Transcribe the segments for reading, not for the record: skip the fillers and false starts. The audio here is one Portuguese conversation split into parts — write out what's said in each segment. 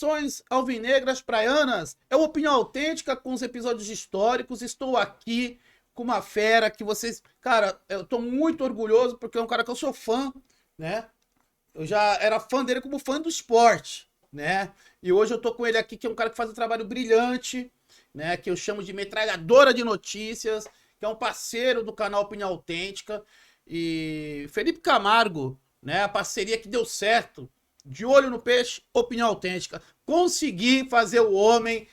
Saudações alvinegras praianas, é uma opinião autêntica com os episódios históricos. Estou aqui com uma fera que vocês... Cara, eu tô muito orgulhoso porque é um cara que eu sou fã, né? Eu já era fã dele como fã do esporte, né? E hoje eu tô com ele aqui, que é um cara que faz um trabalho brilhante, né? Que eu chamo de metralhadora de notícias, que é um parceiro do canal Opinião Autêntica. E Felipe Camargo, né? A parceria que deu certo. De olho no peixe, opinião autêntica. Consegui fazer o homem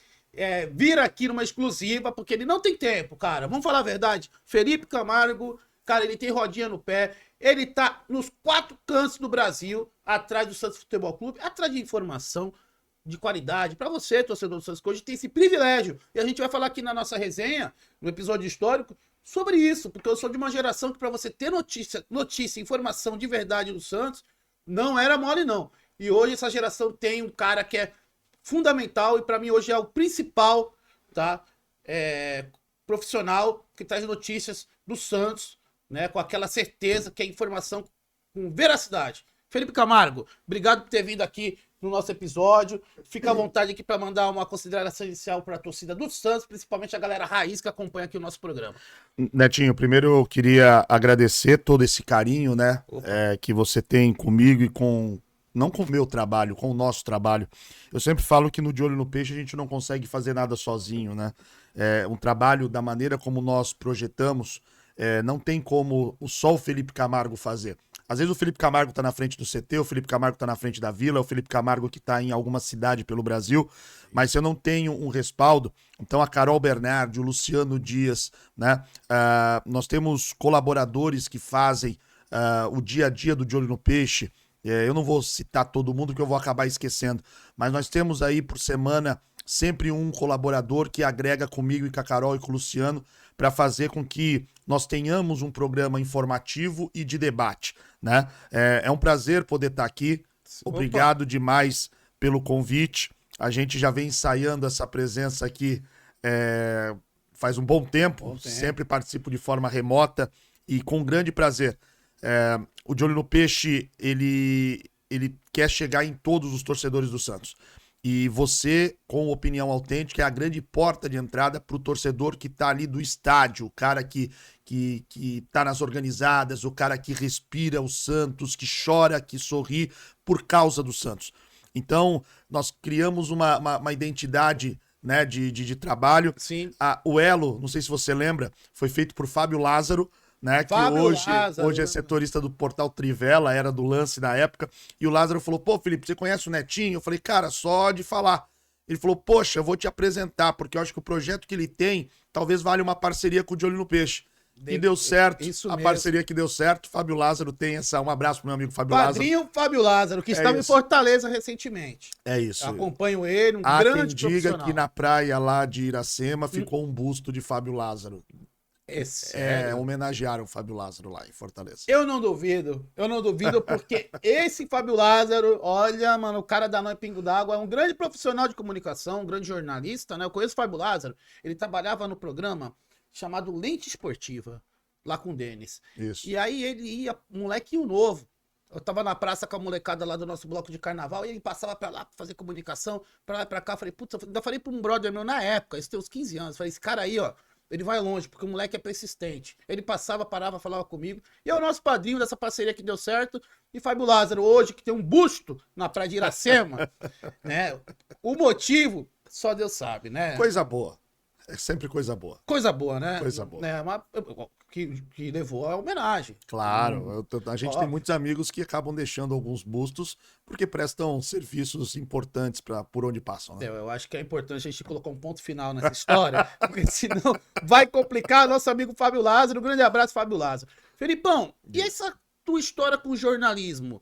vir aqui numa exclusiva, porque ele não tem tempo, cara. Vamos falar a verdade. Felipe Camargo, cara, ele tem rodinha no pé. Ele tá nos 4 cantos do Brasil, atrás do Santos Futebol Clube, atrás de informação de qualidade. Para você, torcedor do Santos, que hoje tem esse privilégio. E a gente vai falar aqui na nossa resenha, no episódio histórico, sobre isso. Porque eu sou de uma geração que para você ter notícia, informação de verdade do Santos, não era mole, não. E hoje essa geração tem um cara que é fundamental e para mim hoje é o principal, tá? Profissional que traz notícias do Santos, né? Com aquela certeza que é informação com veracidade. Felipe Camargo, obrigado por ter vindo aqui no nosso episódio. Fica à vontade aqui para mandar uma consideração inicial para a torcida do Santos, principalmente a galera raiz que acompanha aqui o nosso programa. Netinho, primeiro eu queria agradecer todo esse carinho, né, que você tem comigo e não com o meu trabalho, com o nosso trabalho. Eu sempre falo que no De Olho no Peixe a gente não consegue fazer nada sozinho, né? Um trabalho da maneira como nós projetamos, não tem como só o Felipe Camargo fazer. Às vezes o Felipe Camargo tá na frente do CT, o Felipe Camargo tá na frente da Vila, o Felipe Camargo que tá em alguma cidade pelo Brasil, mas se eu não tenho um respaldo, então a Carol Bernardi, o Luciano Dias, né? Nós temos colaboradores que fazem o dia a dia do De Olho no Peixe. Eu não vou citar todo mundo que eu vou acabar esquecendo, mas nós temos aí por semana sempre um colaborador que agrega comigo e com a Carol e com o Luciano para fazer com que nós tenhamos um programa informativo e de debate, né? É um prazer poder estar aqui. Obrigado demais pelo convite. A gente já vem ensaiando essa presença aqui faz um bom tempo. Sempre participo de forma remota e com grande prazer. O De Olho no Peixe, ele quer chegar em todos os torcedores do Santos. E você, com opinião autêntica, é a grande porta de entrada para o torcedor que tá ali do estádio, o cara que tá nas organizadas, o cara que respira o Santos, que chora, que sorri por causa do Santos. Então, nós criamos uma identidade, né, de trabalho. Sim. O Elo, não sei se você lembra, foi feito por Fábio Lázaro, né, que hoje é setorista do Portal Trivela, era do Lance na época, e o Lázaro falou, pô, Felipe, você conhece o Netinho? Eu falei, cara, só de falar. Ele falou, poxa, eu vou te apresentar, porque eu acho que o projeto que ele tem, talvez valha uma parceria com o De Olho no Peixe. E deu certo, isso a mesmo. Parceria que deu certo, Fábio Lázaro tem um abraço pro meu amigo Fábio Lázaro. Padrinho Fábio Lázaro, que estava em Fortaleza recentemente. É isso. Eu acompanho ele, Há grande quem diga profissional. que na praia lá de Iracema ficou um busto de Fábio Lázaro. Homenagearam o Fábio Lázaro lá em Fortaleza. Eu não duvido, porque esse Fábio Lázaro, olha, mano, o cara da Nó e Pingo d'Água é um grande profissional de comunicação, um grande jornalista, né? Eu conheço o Fábio Lázaro, ele trabalhava no programa chamado Lente Esportiva, lá com o Denis. Isso. E aí ele ia, molequinho novo, eu tava na praça com a molecada lá do nosso bloco de carnaval, e ele passava pra lá pra fazer comunicação, pra lá e pra cá, falei, putz, ainda falei pra um brother meu na época, esse tem uns 15 anos, falei, esse cara aí, ó, ele vai longe, porque o moleque é persistente. Ele passava, parava, falava comigo. E é o nosso padrinho dessa parceria que deu certo. E Fábio Lázaro, hoje, que tem um busto na praia de Iracema, né? O motivo, só Deus sabe, né? Coisa boa. É sempre coisa boa. Coisa boa, né? Coisa boa. Né? Que levou a homenagem. Claro, a gente tem muitos amigos que acabam deixando alguns bustos porque prestam serviços importantes por onde passam. Né? Eu acho que é importante a gente colocar um ponto final nessa história, porque senão vai complicar nosso amigo Fábio Lázaro. Um grande abraço, Fábio Lázaro. Felipão, e essa tua história com o jornalismo?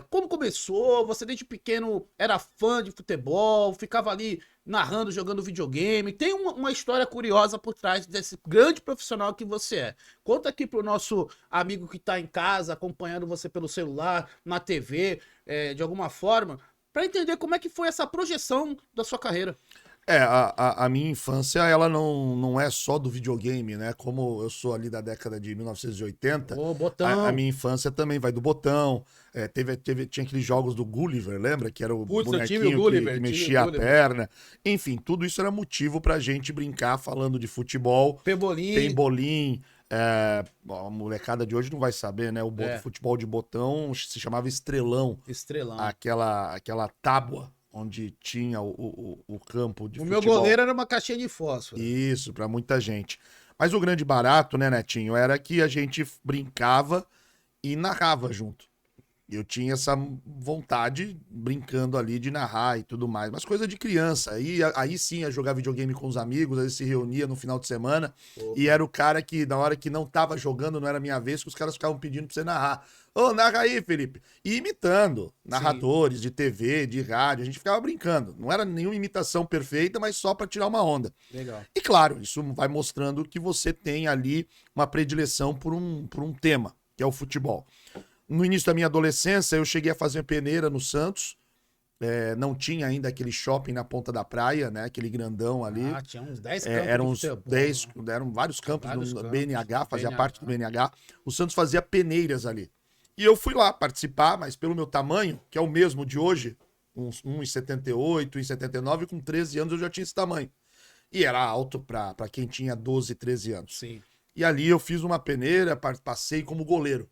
Como começou? Você desde pequeno era fã de futebol, ficava ali narrando, jogando videogame. Tem uma história curiosa por trás desse grande profissional que você é. Conta aqui pro nosso amigo que tá em casa, acompanhando você pelo celular, na TV, de alguma forma, para entender como é que foi essa projeção da sua carreira. A minha infância, ela não é só do videogame, né? Como eu sou ali da década de 1980, Ô, botão. a minha infância também vai do botão. Tinha aqueles jogos do Gulliver, lembra? Que era o Putz, eu tive o bonequinho Gulliver, que tive o mexia a Gulliver. perna. Enfim, tudo isso era motivo pra gente brincar falando de futebol. Pebolim. Pembolim. A molecada de hoje não vai saber, né? O futebol de botão se chamava estrelão. Estrelão. Aquela tábua onde tinha o campo de futebol. O meu goleiro era uma caixinha de fósforo. Isso, pra muita gente. Mas o grande barato, né, Netinho, era que a gente brincava e narrava junto. Eu tinha essa vontade, brincando ali, de narrar e tudo mais. Mas coisa de criança. Aí sim, ia jogar videogame com os amigos, aí se reunia no final de semana. Opa. E era o cara que, na hora que não tava jogando, não era minha vez, que os caras ficavam pedindo pra você narrar. Ô, narra aí, Felipe. E imitando narradores de TV, de rádio. A gente ficava brincando. Não era nenhuma imitação perfeita, mas só pra tirar uma onda. Legal. E claro, isso vai mostrando que você tem ali uma predileção por um tema, que é o futebol. No início da minha adolescência, eu cheguei a fazer peneira no Santos. Não tinha ainda aquele shopping na ponta da praia, né? Aquele grandão ali. Tinha uns 10 campos. Eram vários campos no BNH, fazia parte do BNH. O Santos fazia peneiras ali. E eu fui lá participar, mas pelo meu tamanho, que é o mesmo de hoje, uns 1,78, 1,79, com 13 anos eu já tinha esse tamanho. E era alto para quem tinha 12, 13 anos. Sim. E ali eu fiz uma peneira, passei como goleiro.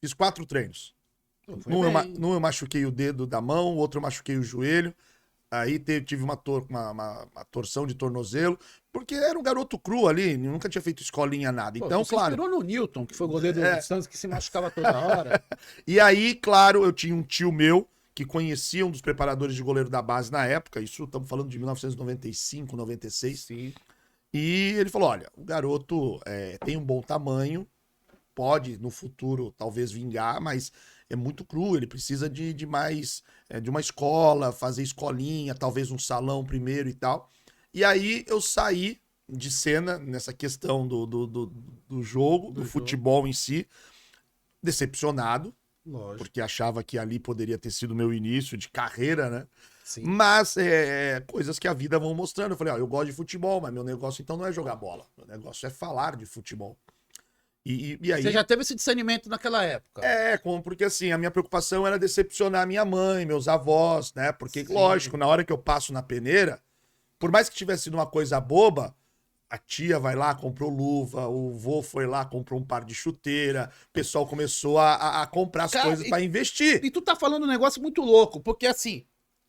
Fiz 4 treinos. Num eu machuquei o dedo da mão, o outro eu machuquei o joelho. Aí tive uma torção de tornozelo, porque era um garoto cru ali, nunca tinha feito escolinha, nada. Então, você claro. inspirou no Newton, que foi goleiro do Santos, que se machucava toda hora. E aí, claro, eu tinha um tio meu que conhecia um dos preparadores de goleiro da base na época, isso estamos falando de 1995, 96. Sim. E ele falou: olha, o garoto tem um bom tamanho, pode no futuro talvez vingar, mas é muito cru, ele precisa de mais, de uma escola, fazer escolinha, talvez um salão primeiro e tal. E aí eu saí de cena nessa questão do jogo, do futebol em si, decepcionado, lógico, porque achava que ali poderia ter sido meu início de carreira, né? Sim. Mas coisas que a vida vão mostrando. Eu falei, eu gosto de futebol, mas meu negócio então não é jogar bola, meu negócio é falar de futebol. E aí, você já teve esse discernimento naquela época? Porque assim, a minha preocupação era decepcionar minha mãe, meus avós, né? Porque, sim, lógico, na hora que eu passo na peneira, por mais que tivesse sido uma coisa boba, a tia vai lá, comprou luva, o vô foi lá, comprou um par de chuteira, o pessoal começou a comprar as coisas pra investir. E tu tá falando um negócio muito louco, porque assim,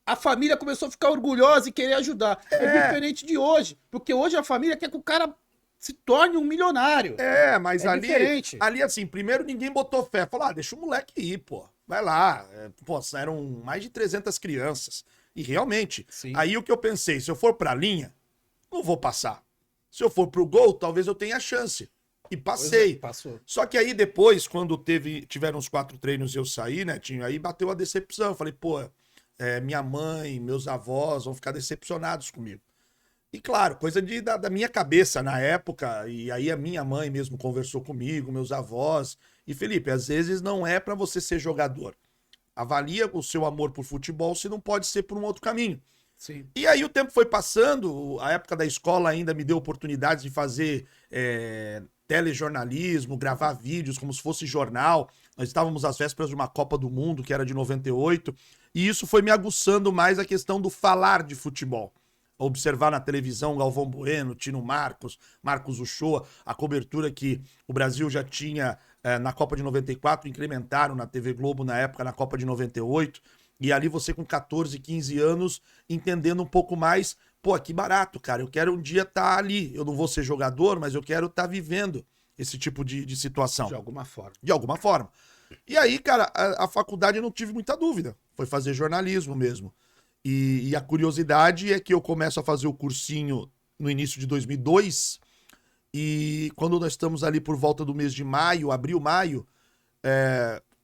a família começou a ficar orgulhosa e querer ajudar. É diferente de hoje, porque hoje a família quer que o cara se torne um milionário. Mas ali assim, primeiro ninguém botou fé. Falou, deixa o moleque ir, pô. Vai lá. Eram mais de 300 crianças. E realmente, sim, aí o que eu pensei, se eu for pra linha, não vou passar. Se eu for pro gol, talvez eu tenha chance. E passei. Passou. Só que aí depois, quando tiveram uns 4 treinos e eu saí, né, Tinho, aí bateu a decepção. Eu falei, minha mãe, meus avós vão ficar decepcionados comigo. E claro, coisa da minha cabeça na época, e aí a minha mãe mesmo conversou comigo, meus avós. E Felipe, às vezes não é pra você ser jogador. Avalia o seu amor por futebol se não pode ser por um outro caminho. Sim. E aí o tempo foi passando, a época da escola ainda me deu oportunidades de fazer telejornalismo, gravar vídeos como se fosse jornal. Nós estávamos às vésperas de uma Copa do Mundo, que era de 98, e isso foi me aguçando mais a questão do falar de futebol. Observar na televisão Galvão Bueno, Tino Marcos, Marcos Uchoa, a cobertura que o Brasil já tinha na Copa de 94, incrementaram na TV Globo na época, na Copa de 98, e ali você com 14, 15 anos, entendendo um pouco mais, que barato, cara, eu quero um dia estar ali, eu não vou ser jogador, mas eu quero estar vivendo esse tipo de situação. De alguma forma. De alguma forma. E aí, cara, a faculdade eu não tive muita dúvida, foi fazer jornalismo mesmo. E a curiosidade é que eu começo a fazer o cursinho no início de 2002, e quando nós estamos ali por volta do mês de maio, abril, maio,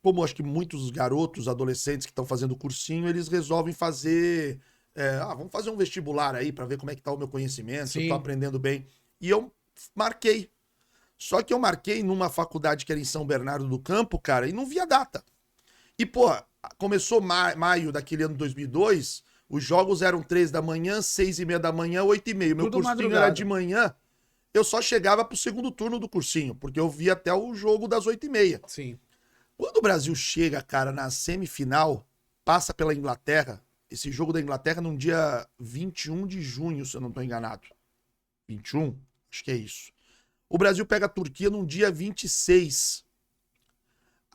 como acho que muitos garotos, adolescentes que estão fazendo o cursinho, eles resolvem fazer... vamos fazer um vestibular aí para ver como é que tá o meu conhecimento, se eu tô aprendendo bem. E eu marquei. Só que eu marquei numa faculdade que era em São Bernardo do Campo, cara, e não via data. E, começou maio daquele ano 2002, Os jogos eram 3 da manhã, 6h30 da manhã, 8h30. Meu Tudo cursinho madrugada. era de manhã. Eu só chegava pro segundo turno do cursinho, porque eu via até o jogo das 8h30. Sim. Quando o Brasil chega, cara, na semifinal, passa pela Inglaterra, esse jogo da Inglaterra num dia 21 de junho, se eu não tô enganado. 21? Acho que é isso. O Brasil pega a Turquia num dia 26.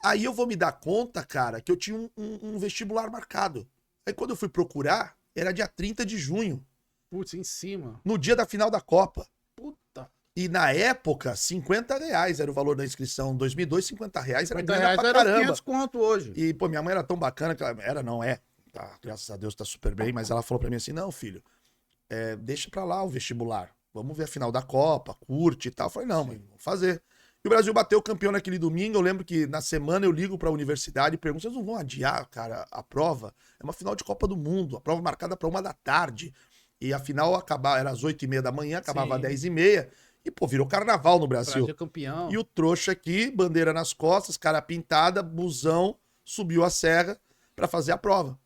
Aí eu vou me dar conta, cara, que eu tinha um vestibular marcado. Aí quando eu fui procurar, era dia 30 de junho, Putz, em cima. no dia da final da Copa. Puta. E na época, R$50 era o valor da inscrição. Em 2002, R$50 era 50 grana reais pra era caramba. 500 conto hoje. E, pô, minha mãe era tão bacana que ela era, não é. Tá, graças a Deus tá super bem, mas ela falou pra mim assim: não, filho, deixa pra lá o vestibular. Vamos ver a final da Copa, curte e tal. Eu falei, não, mãe, vamos fazer. E o Brasil bateu o campeão naquele domingo. Eu lembro que na semana eu ligo pra universidade e pergunto: vocês não vão adiar, cara, a prova? É uma final de Copa do Mundo, a prova marcada pra 1h da tarde. E a final era às 8h30 da manhã, acabava às 10h30. E, pô, virou carnaval no Brasil. Brasil campeão. E o trouxa aqui, bandeira nas costas, cara pintada, busão, subiu a serra pra fazer a prova.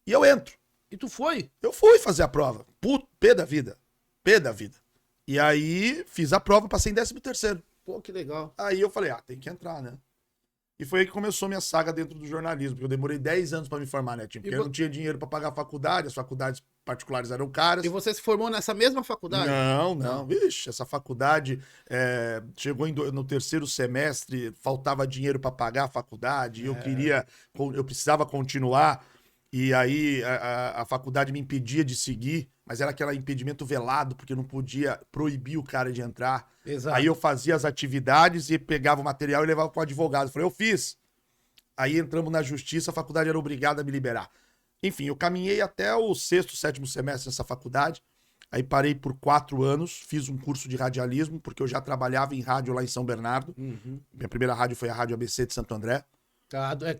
E eu entro. E tu foi? Eu fui fazer a prova. Puto, pé da vida. Pé da vida. E aí, fiz a prova, passei em 13º. Pô, que legal. Aí eu falei, tem que entrar, né? E foi aí que começou minha saga dentro do jornalismo, porque eu demorei 10 anos pra me formar, né, Tim? Porque eu não tinha dinheiro pra pagar a faculdade, as faculdades particulares eram caras. E você se formou nessa mesma faculdade? Não. Vixe, essa faculdade chegou no 3º semestre, faltava dinheiro pra pagar a faculdade, eu precisava continuar. E aí a faculdade me impedia de seguir, mas era aquele impedimento velado, porque não podia proibir o cara de entrar. Exato. Aí eu fazia as atividades e pegava o material e levava pro advogado. Falei, eu fiz. Aí entramos na justiça, a faculdade era obrigada a me liberar. Enfim, eu caminhei até o 6º, 7º semestre nessa faculdade. Aí parei por 4 anos, fiz um curso de radialismo, porque eu já trabalhava em rádio lá em São Bernardo. Uhum. Minha primeira rádio foi a Rádio ABC de Santo André.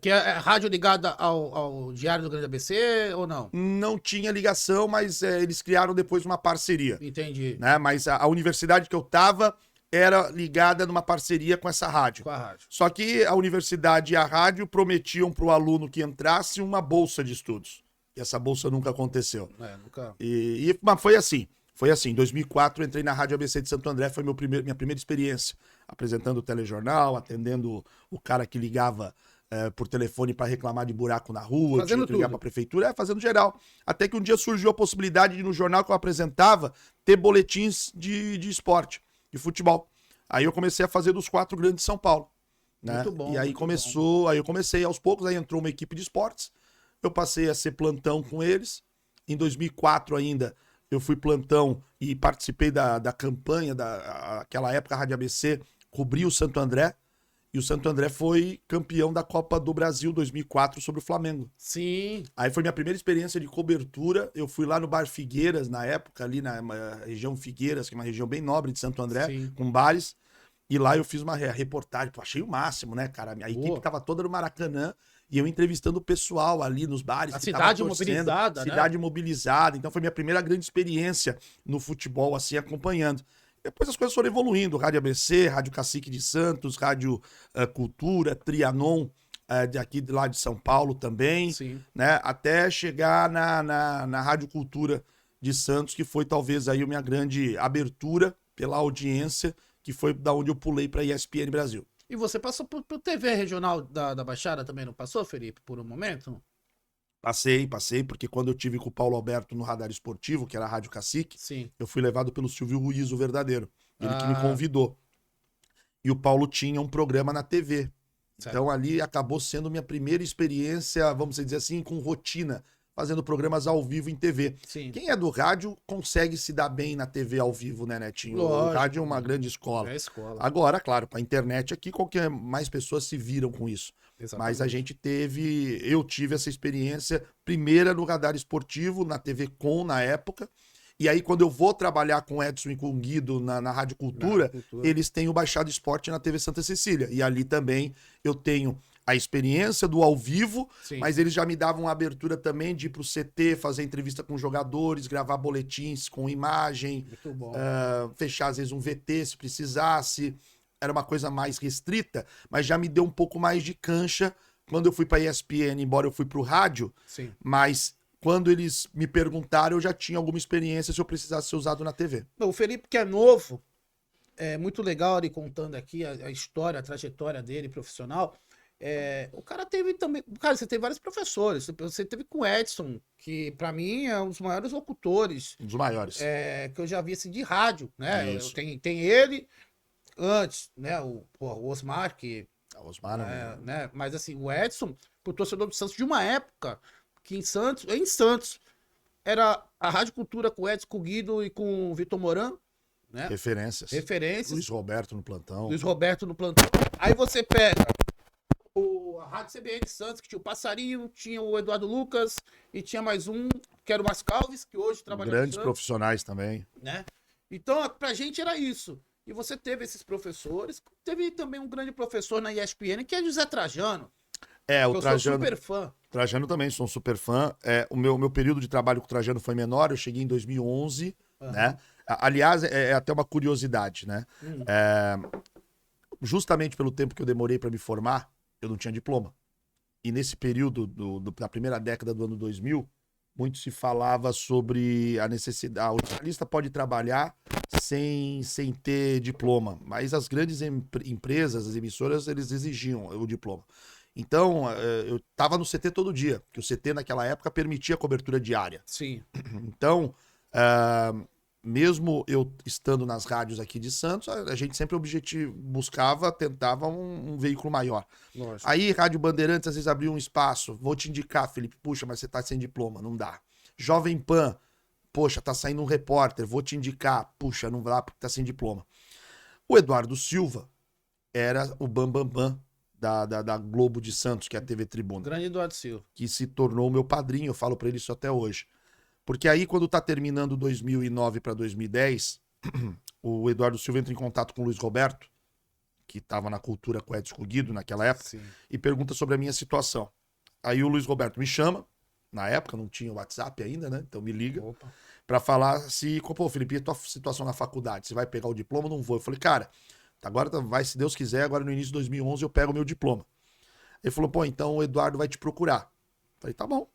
Que é rádio ligada ao Diário do Grande ABC ou não? Não tinha ligação, mas eles criaram depois uma parceria. Entendi. Né? Mas a universidade que eu tava era ligada numa parceria com essa rádio. Com a rádio. Só que a universidade e a rádio prometiam para o aluno que entrasse uma bolsa de estudos. E essa bolsa nunca aconteceu. Nunca. Mas foi assim. Foi assim. Em 2004 eu entrei na Rádio ABC de Santo André. Foi minha primeira experiência. Apresentando o telejornal, atendendo o cara que ligava por telefone para reclamar de buraco na rua, Fazendo tinha que ligar tudo. para a prefeitura, fazendo geral. Até que um dia surgiu a possibilidade de, no jornal que eu apresentava, ter boletins de esporte, de futebol. Aí eu comecei a fazer dos 4 grandes de São Paulo. Né? Muito bom. E aí aí eu comecei aos poucos, aí entrou uma equipe de esportes, eu passei a ser plantão com eles. Em 2004 ainda, eu fui plantão e participei da campanha, aquela época a Rádio ABC cobriu o Santo André. E o Santo André foi campeão da Copa do Brasil 2004 sobre o Flamengo. Sim. Aí foi minha primeira experiência de cobertura. Eu fui lá no Bar Figueiras, na época, ali na região Figueiras, que é uma região bem nobre de Santo André, Sim. com bares. E lá eu fiz uma reportagem. Pô, achei o máximo, né, cara? A equipe tava toda no Maracanã e eu entrevistando o pessoal ali nos bares. A que cidade tava torcendo, mobilizada, né? Cidade mobilizada. Então foi minha primeira grande experiência no futebol, assim, acompanhando. Depois as coisas foram evoluindo. Rádio ABC, Rádio Cacique de Santos, Rádio Cultura, Trianon, lá de São Paulo também. Sim. Né? Até chegar na Rádio Cultura de Santos, que foi talvez aí a minha grande abertura pela audiência, que foi da onde eu pulei para a ESPN Brasil. E você passou por TV regional da Baixada também, não passou, Felipe, por um momento? Passei, porque quando eu tive com o Paulo Alberto no Radar Esportivo, que era a Rádio Cacique, Sim. eu fui levado pelo Silvio Ruiz, o verdadeiro. Ele que me convidou. E o Paulo tinha um programa na TV. Certo. Então ali acabou sendo minha primeira experiência, vamos dizer assim, com rotina, fazendo programas ao vivo em TV. Sim. Quem é do rádio consegue se dar bem na TV ao vivo, né, Netinho? Lógico. O rádio é uma grande escola. É a escola. Agora, claro, com a internet aqui, mais pessoas se viram com isso. Exatamente. Mas eu tive essa experiência, primeira no Radar Esportivo, na TV Com, na época. E aí, quando eu vou trabalhar com o Edson e com o Guido na Rádio Cultura, eles têm o Baixado Esporte na TV Santa Cecília. E ali também eu tenho a experiência do ao vivo, Sim. mas eles já me davam a abertura também de ir pro CT, fazer entrevista com jogadores, gravar boletins com imagem, Muito bom. fechar às vezes um VT se precisasse. Era uma coisa mais restrita, mas já me deu um pouco mais de cancha quando eu fui para a ESPN, embora eu fui pro rádio. Sim. Mas quando eles me perguntaram, eu já tinha alguma experiência se eu precisasse ser usado na TV. O Felipe, que é novo, é muito legal ele contando aqui a história, a trajetória dele profissional. O cara teve também. Cara, você teve vários professores. Você teve com o Edson, que pra mim é um dos maiores locutores. Um dos maiores. Que eu já vi assim de rádio, né? Isso. Tem ele antes, né? O Osmar, que. Osmar, né? Mas assim, o Edson, pro torcedor do Santos, de uma época que em Santos, era a Rádio Cultura com o Edson, com o Guido e com o Vitor Moran, né? Referências. Luiz Roberto no plantão. Aí você pega a Rádio CBN de Santos, que tinha o Passarinho, tinha o Eduardo Lucas e tinha mais um, que era o Mascalves, que hoje trabalha no Grandes Santos, profissionais também. né? Então, pra gente era isso. E você teve esses professores. Teve também um grande professor na ESPN, que é José Trajano. O Trajano. Eu sou super fã. Trajano também, sou um super fã. O meu período de trabalho com o Trajano foi menor, eu cheguei em 2011, né? Aliás, é até uma curiosidade, né? Justamente pelo tempo que eu demorei para me formar, eu não tinha diploma. E nesse período da primeira década do ano 2000, muito se falava sobre a necessidade. O jornalista pode trabalhar sem ter diploma, mas as grandes empresas, as emissoras, eles exigiam o diploma. Então, eu estava no CT todo dia, que o CT naquela época permitia cobertura diária. Sim. Então, mesmo eu estando nas rádios aqui de Santos, a gente sempre tentava um veículo maior. Lógico. Aí, Rádio Bandeirantes, às vezes abriu um espaço. Vou te indicar, Felipe. Puxa, mas você tá sem diploma, não dá. Jovem Pan, poxa, tá saindo um repórter, vou te indicar. Puxa, não dá porque tá sem diploma. O Eduardo Silva era o bambambam da Globo de Santos, que é a TV Tribuna. Grande Eduardo Silva. Que se tornou meu padrinho, eu falo pra ele isso até hoje. Porque aí, quando tá terminando 2009 para 2010, o Eduardo Silva entra em contato com o Luiz Roberto, que tava na Cultura com o Edson Guido naquela época, Sim. e pergunta sobre a minha situação. Aí o Luiz Roberto me chama, na época não tinha WhatsApp ainda, né? Então me liga, pra falar se, pô, Felipe, a tua situação na faculdade, você vai pegar o diploma ou não vou? Eu falei, cara, agora vai, se Deus quiser, agora no início de 2011 eu pego o meu diploma. Ele falou, pô, então o Eduardo vai te procurar. Eu falei, tá bom.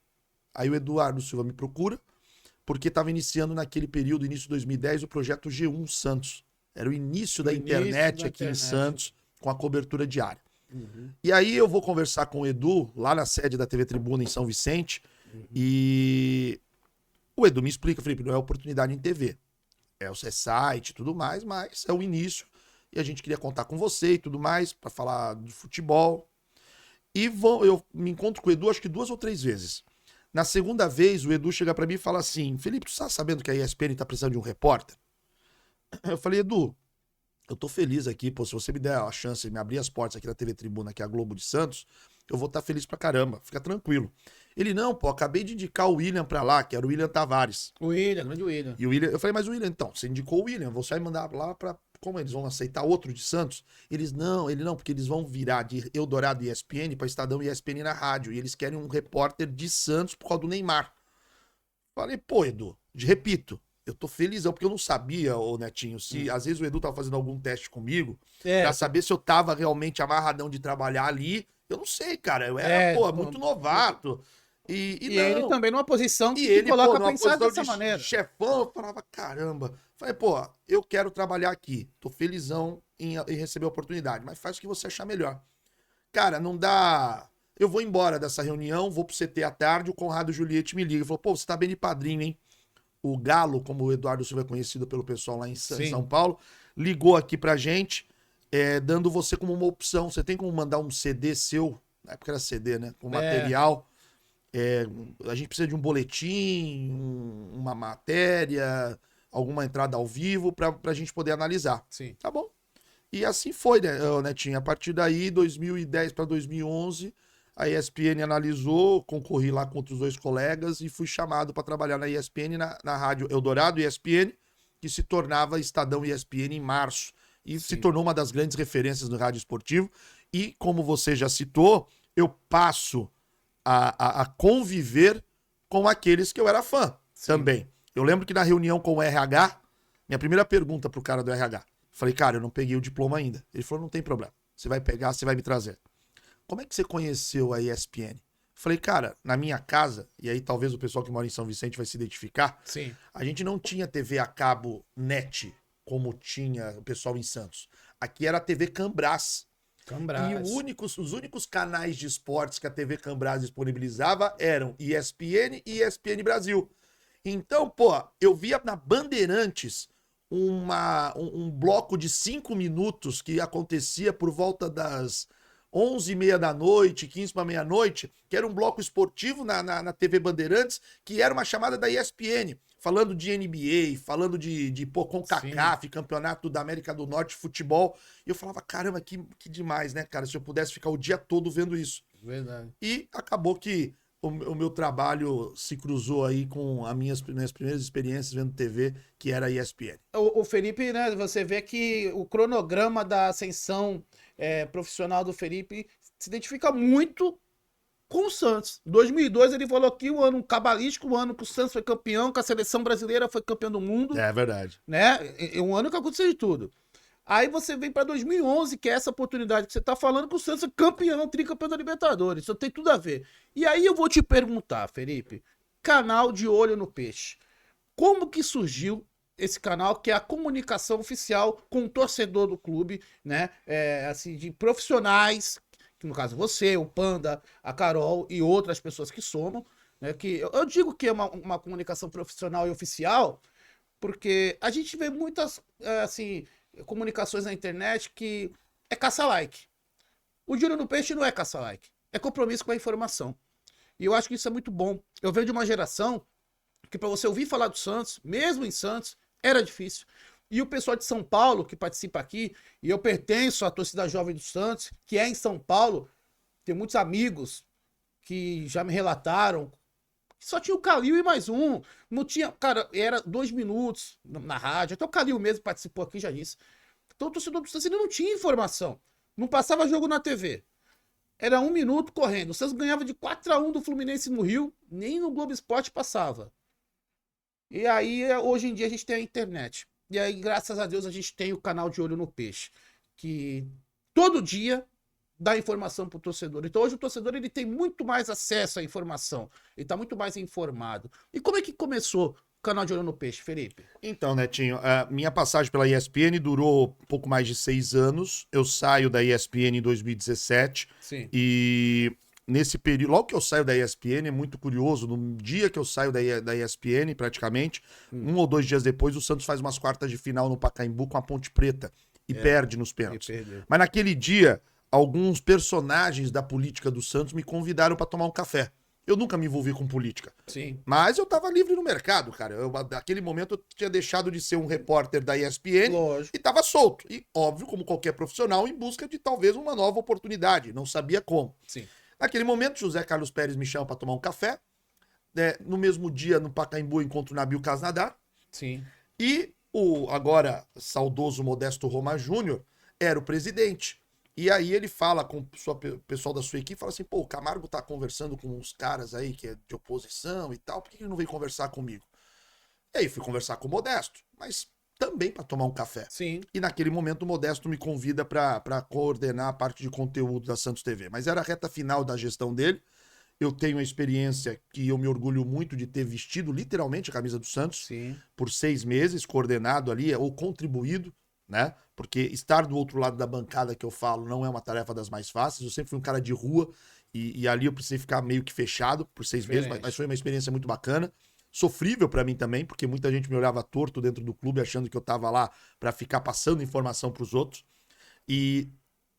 Aí o Eduardo Silva me procura, porque estava iniciando naquele período, início de 2010, o projeto G1 Santos. Era o início da internet aqui em Santos, com a cobertura diária. E aí eu vou conversar com o Edu, lá na sede da TV Tribuna, em São Vicente, e o Edu me explica, Felipe, não é oportunidade em TV. É site e tudo mais, mas é o início, e a gente queria contar com você e tudo mais, para falar de futebol. E eu me encontro com o Edu, acho que 2 ou 3 vezes. Na segunda vez, o Edu chega pra mim e fala assim, Felipe, tu tá sabendo que a ESPN tá precisando de um repórter? Eu falei, Edu, eu tô feliz aqui, pô, se você me der a chance de me abrir as portas aqui da TV Tribuna, que é a Globo de Santos, eu vou estar feliz pra caramba, fica tranquilo. Ele, não, pô, acabei de indicar o William pra lá, que era o William Tavares. O William, grande William. E o William, eu falei, mas o William, então, você indicou o William, você vai mandar lá pra... Como eles vão aceitar outro de Santos? Ele não, porque eles vão virar de Eldorado e ESPN para Estadão e ESPN na rádio. E eles querem um repórter de Santos por causa do Neymar. Falei, pô, Edu, repito, eu tô felizão, porque eu não sabia, ô Netinho, se às vezes o Edu tava fazendo algum teste comigo, pra saber se eu tava realmente amarradão de trabalhar ali. Eu não sei, cara, eu era, muito novato. E ele também numa posição que ele coloca numa a pensar posição dessa maneira. Chefão, eu falava, caramba. Falei, pô, eu quero trabalhar aqui. Tô felizão em receber a oportunidade, mas faz o que você achar melhor. Cara, não dá... Eu vou embora dessa reunião, vou pro CT à tarde, o Conrado Juliette me liga. Falou, pô, você tá bem de padrinho, hein? O Galo, como o Eduardo Silva é conhecido pelo pessoal lá em São Paulo, ligou aqui pra gente, dando você como uma opção. Você tem como mandar um CD seu, na época era CD, né? Com material. A gente precisa de um boletim, uma matéria, alguma entrada ao vivo pra gente poder analisar. Sim. Tá bom. E assim foi, né, Netinho? A partir daí, 2010 para 2011, a ESPN analisou, concorri lá com outros 2 colegas e fui chamado para trabalhar na ESPN, na rádio Eldorado ESPN, que se tornava Estadão ESPN em março. E se tornou uma das grandes referências do rádio esportivo. E, como você já citou, eu passo a conviver com aqueles que eu era fã também. Eu lembro que na reunião com o RH, minha primeira pergunta pro cara do RH, falei, cara, eu não peguei o diploma ainda. Ele falou, não tem problema, você vai pegar, você vai me trazer. Como é que você conheceu a ESPN? Falei, cara, na minha casa, e aí talvez o pessoal que mora em São Vicente vai se identificar, Sim. a gente não tinha TV a cabo net, como tinha o pessoal em Santos. Aqui era a TV Cambraz. E os únicos canais de esportes que a TV Cambraz disponibilizava eram ESPN e ESPN Brasil. Então, pô, eu via na Bandeirantes um bloco de 5 minutos que acontecia por volta das 11h30 da noite, 15 para meia-noite, que era um bloco esportivo na TV Bandeirantes, que era uma chamada da ESPN, falando de NBA, falando de CONCACAF, Campeonato da América do Norte, futebol. E eu falava, caramba, que demais, né, cara? Se eu pudesse ficar o dia todo vendo isso. Verdade. E acabou que o meu trabalho se cruzou aí com as minhas primeiras experiências vendo TV, que era a ESPN. O Felipe, né, você vê que o cronograma da ascensão profissional do Felipe se identifica muito com o Santos. Em 2002 ele falou que o ano cabalístico, o ano que o Santos foi campeão, que a seleção brasileira foi campeã do mundo. É verdade. Né? É um ano que aconteceu de tudo. Aí você vem para 2011, que é essa oportunidade que você tá falando, que o Santos é campeão, tricampeão da Libertadores. Isso tem tudo a ver. E aí eu vou te perguntar, Felipe, canal de Olho no Peixe. Como que surgiu esse canal, que é a comunicação oficial com o torcedor do clube, né? Assim, de profissionais, que no caso você, o Panda, a Carol e outras pessoas que somam, né? Que eu digo que é uma comunicação profissional e oficial, porque a gente vê muitas, assim, comunicações na internet que é caça-like. O de Olho no Peixe não é caça-like, é compromisso com a informação. E eu acho que isso é muito bom. Eu venho de uma geração que para você ouvir falar do Santos, mesmo em Santos, era difícil. E o pessoal de São Paulo, que participa aqui, e eu pertenço à torcida jovem do Santos, que é em São Paulo, tem muitos amigos que já me relataram que só tinha o Calil e mais um. Não tinha, cara, era 2 minutos na rádio. Até o Calil mesmo participou aqui, já disse. Então o torcedor do Santos ele não tinha informação. Não passava jogo na TV. Era 1 minuto correndo. O Santos ganhava de 4-1 do Fluminense no Rio, nem no Globo Esporte passava. E aí, hoje em dia, a gente tem a internet. E aí, graças a Deus, a gente tem o canal de Olho no Peixe, que todo dia dá informação pro torcedor. Então, hoje o torcedor ele tem muito mais acesso à informação. Ele tá muito mais informado. E como é que começou o canal de Olho no Peixe, Felipe? Então, Netinho, a minha passagem pela ESPN durou um pouco mais de 6 anos. Eu saio da ESPN em 2017. Sim. E nesse período, logo que eu saio da ESPN, é muito curioso, no dia que eu saio da ESPN, praticamente, 1 ou 2 dias depois, o Santos faz umas quartas de final no Pacaembu com a Ponte Preta e perde nos pênaltis. Mas naquele dia, alguns personagens da política do Santos me convidaram para tomar um café. Eu nunca me envolvi com política. Sim. Mas eu tava livre no mercado, cara. Naquele momento eu tinha deixado de ser um repórter da ESPN. Lógico. E tava solto. E, óbvio, como qualquer profissional, em busca de talvez uma nova oportunidade. Não sabia como. Sim. Naquele momento, José Carlos Pérez me chama para tomar um café. No mesmo dia, no Pacaembu, eu encontro o Nabil Casnadar. Sim. E o agora saudoso Modesto Roma Júnior era o presidente. E aí ele fala com o pessoal da sua equipe, fala assim, pô, o Camargo tá conversando com uns caras aí que é de oposição e tal, por que ele não veio conversar comigo? E aí fui conversar com o Modesto, mas também para tomar um café. Sim. E naquele momento o Modesto me convida para coordenar a parte de conteúdo da Santos TV. Mas era a reta final da gestão dele. Eu tenho a experiência que eu me orgulho muito de ter vestido literalmente a camisa do Santos. Sim. Por 6 meses, coordenado ali, ou contribuído, né? Porque estar do outro lado da bancada que eu falo não é uma tarefa das mais fáceis. Eu sempre fui um cara de rua e ali eu precisei ficar meio que fechado por 6 meses, mas foi uma experiência muito bacana. Sofrível pra mim também, porque muita gente me olhava torto dentro do clube, achando que eu tava lá pra ficar passando informação pros outros. E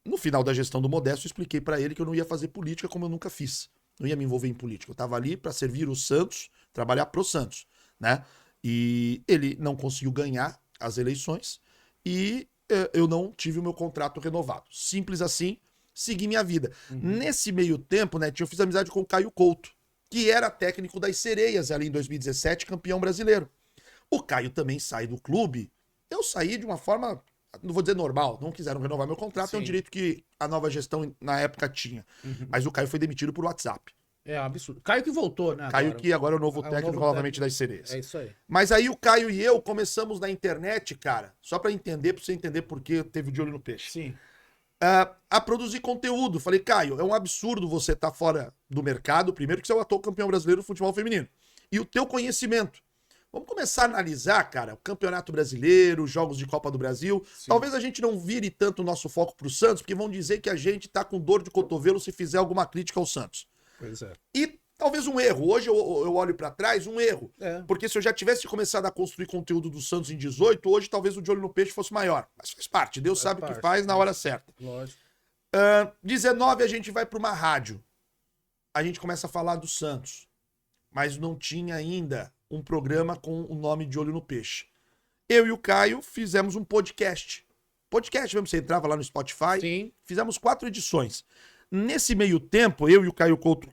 no final da gestão do Modesto, eu expliquei pra ele que eu não ia fazer política como eu nunca fiz. Não ia me envolver em política. Eu tava ali pra servir o Santos, trabalhar pro Santos, né? E ele não conseguiu ganhar as eleições e eu não tive o meu contrato renovado. Simples assim, segui minha vida. Nesse meio tempo, né, eu fiz amizade com o Caio Couto, que era técnico das Sereias ali em 2017, campeão brasileiro. O Caio também sai do clube. Eu saí de uma forma, não vou dizer normal, não quiseram renovar meu contrato, é um direito que a nova gestão na época tinha. Mas o Caio foi demitido por WhatsApp. É um absurdo. Caio que voltou, né? Caio que agora é o novo técnico novamente das Sereias. É isso aí. Mas aí o Caio e eu começamos na internet, cara, só pra entender, pra você entender por que teve o de olho no peixe. Sim. a produzir conteúdo. Falei, Caio, é um absurdo você estar fora do mercado, primeiro que você é o atual campeão brasileiro do futebol feminino. E o teu conhecimento. Vamos começar a analisar, cara, o Campeonato Brasileiro, os jogos de Copa do Brasil. Sim. Talvez a gente não vire tanto o nosso foco pro Santos, porque vão dizer que a gente tá com dor de cotovelo se fizer alguma crítica ao Santos. Pois é. E talvez um erro. Hoje eu olho pra trás, um erro. Porque se eu já tivesse começado a construir conteúdo do Santos em 18, hoje talvez o De Olho no Peixe fosse maior. Mas faz parte, Deus sabe o que faz na hora certa. Lógico. 19 a gente vai pra uma rádio. A gente começa a falar do Santos. Mas não tinha ainda um programa com o nome De Olho no Peixe. Eu e o Caio fizemos um podcast. Podcast mesmo, você entrava lá no Spotify. Sim. Fizemos 4 edições. Nesse meio tempo, eu e o Caio Couto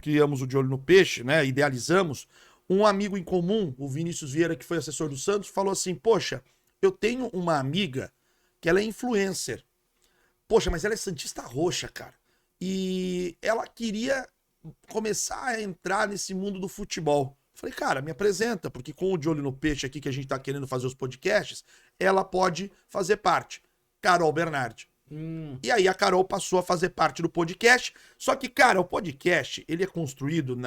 criamos o De Olho no Peixe, né? Idealizamos. Um amigo em comum, o Vinícius Vieira, que foi assessor do Santos, falou assim, poxa, eu tenho uma amiga que ela é influencer. Poxa, mas ela é santista roxa, cara. E ela queria começar a entrar nesse mundo do futebol. Falei, cara, me apresenta, porque com o De Olho no Peixe aqui que a gente tá querendo fazer os podcasts, ela pode fazer parte. Carol Bernardi. E aí a Carol passou a fazer parte do podcast. Só que, cara, o podcast, ele é construído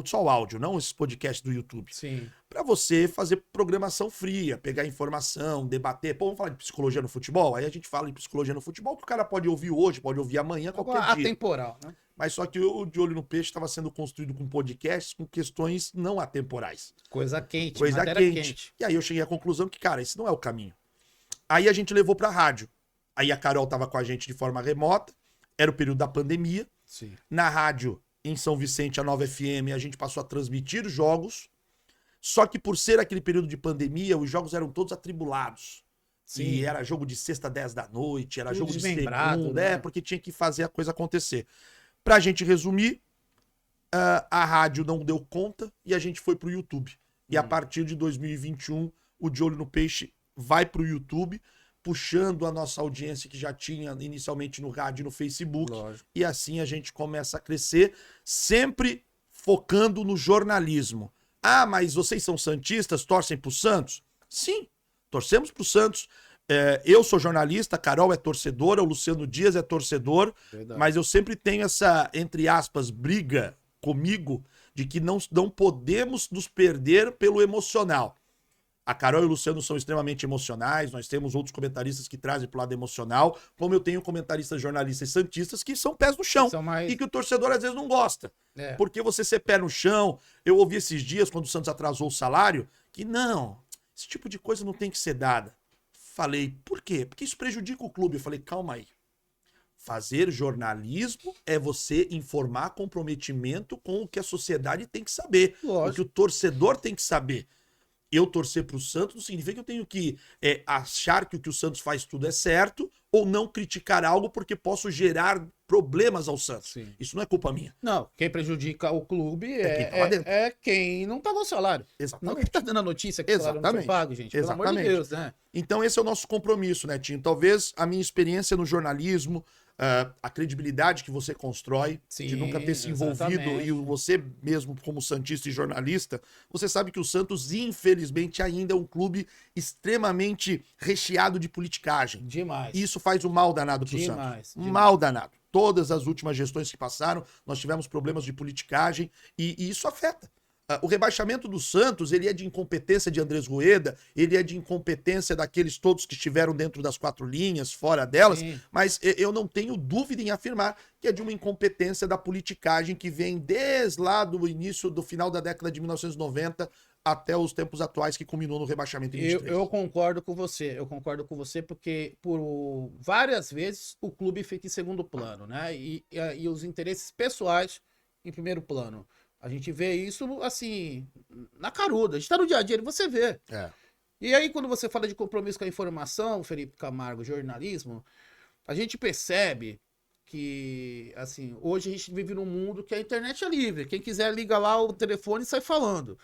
só o áudio, não esses podcasts do YouTube. Sim. Pra você fazer programação fria, pegar informação, debater. Pô, vamos falar de psicologia no futebol? Aí a gente fala de psicologia no futebol que o cara pode ouvir hoje, pode ouvir amanhã, qualquer dia. Atemporal, né? Mas só que o De Olho no Peixe estava sendo construído com podcasts com questões não atemporais. Coisa quente, Coisa quente. E aí eu cheguei à conclusão que, cara, esse não é o caminho. Aí a gente levou pra rádio. Aí a Carol tava com a gente de forma remota. Era o período da pandemia. Sim. Na rádio, em São Vicente, a Nova FM, a gente passou a transmitir jogos. Só que por ser aquele período de pandemia, os jogos eram todos atribulados. Sim. E era jogo de sexta, 10 da noite, era tudo jogo de segunda, né? Porque tinha que fazer a coisa acontecer. Pra gente resumir, a rádio não deu conta e a gente foi pro YouTube. E a partir de 2021, o De Olho no Peixe vai pro YouTube, puxando a nossa audiência que já tinha inicialmente no rádio e no Facebook. Lógico. E assim a gente começa a crescer, sempre focando no jornalismo. Ah, mas vocês são santistas, torcem pro Santos? Sim, torcemos pro Santos. Eu sou jornalista, a Carol é torcedora, o Luciano Dias é torcedor. Verdade. Mas eu sempre tenho essa, entre aspas, briga comigo de que não podemos nos perder pelo emocional. A Carol e o Luciano são extremamente emocionais, nós temos outros comentaristas que trazem pro lado emocional, como eu tenho comentaristas, jornalistas e santistas que são pés no chão e que o torcedor às vezes não gosta. Porque você ser pé no chão, eu ouvi esses dias quando o Santos atrasou o salário, que não, esse tipo de coisa não tem que ser dada. Falei, por quê? Porque isso prejudica o clube. Eu falei, calma aí. Fazer jornalismo é você informar comprometimento com o que a sociedade tem que saber. Lógico. O que o torcedor tem que saber. Eu torcer pro Santos não significa que eu tenho que achar que o que o Santos faz tudo é certo ou não criticar algo porque posso gerar problemas ao Santos. Sim. Isso não é culpa minha. Não, quem prejudica o clube é quem não pagou o salário. Exatamente. Não que tá dando a notícia que o salário não foi pago, gente. Pelo amor de Deus, né? Então esse é o nosso compromisso, né, Tinho? Talvez a minha experiência no jornalismo, a credibilidade que você constrói, sim, de nunca ter se envolvido, e você mesmo como santista e jornalista, você sabe que o Santos, infelizmente, ainda é um clube extremamente recheado de politicagem. Demais. E isso faz um mal danado pro Santos. Um mal danado. Todas as últimas gestões que passaram, nós tivemos problemas de politicagem e isso afeta. O rebaixamento do Santos, ele é de incompetência de Andrés Rueda, ele é de incompetência daqueles todos que estiveram dentro das 4 linhas, fora delas, sim, mas eu não tenho dúvida em afirmar que é de uma incompetência da politicagem que vem desde lá do início, do final da década de 1990 até os tempos atuais que culminou no rebaixamento em 23. Eu concordo com você porque por várias vezes o clube fica em segundo plano, né? E os interesses pessoais em primeiro plano. A gente vê isso, assim, na caruda. A gente tá no dia a dia e você vê. E aí, quando você fala de compromisso com a informação, Felipe Camargo, jornalismo, a gente percebe que, assim, hoje a gente vive num mundo que a internet é livre. Quem quiser liga lá o telefone e sai falando.